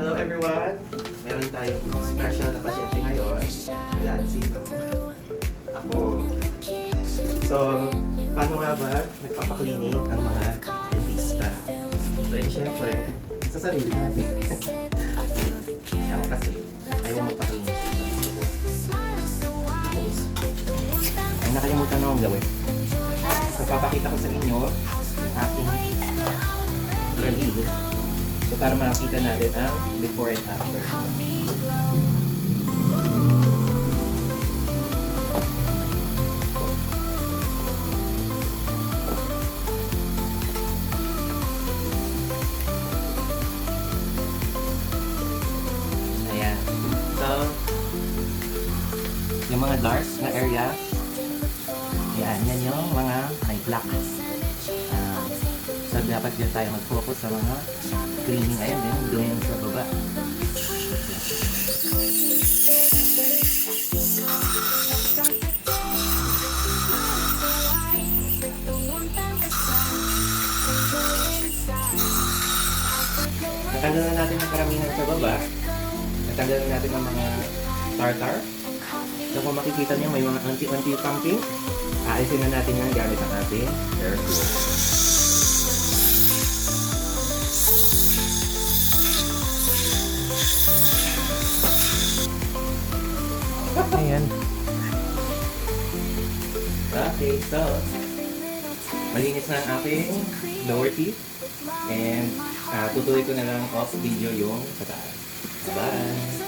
Hello everyone! Meron tayong special na pasyente ngayon. Yan, sino? Ako. So, paano nga ba nagpapaklinik ang mga dentista? So, yun syempre, sa sarili natin. Ako kasi, ayaw magpaklinik. Ay, nakalimutan na akong gawin. So, papakita ko sa inyo ang aking review. So, para makita natin ang before and after. Ayan. So, yung mga dark na area, yan yung mga may black. So, dapat dyan tayo mag-focus sa mga cleaning. Ayan din, doon sa baba. Natanggalan natin ang karamihan sa baba. Natanggalan natin ang mga tartar. So, kung makikita niyo may mga anti-anti pumping, aalisin na natin yan gamit ang ating air tool. Ayan. Okay, so malinis na ang aking lower teeth and tutuloy ko na lang off video yung sa taas. Bye!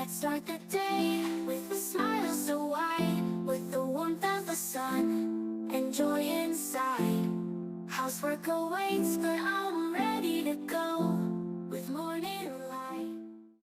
Let's start the day with a smile so wide, with the warmth of the sun and joy inside. Housework awaits, but I'll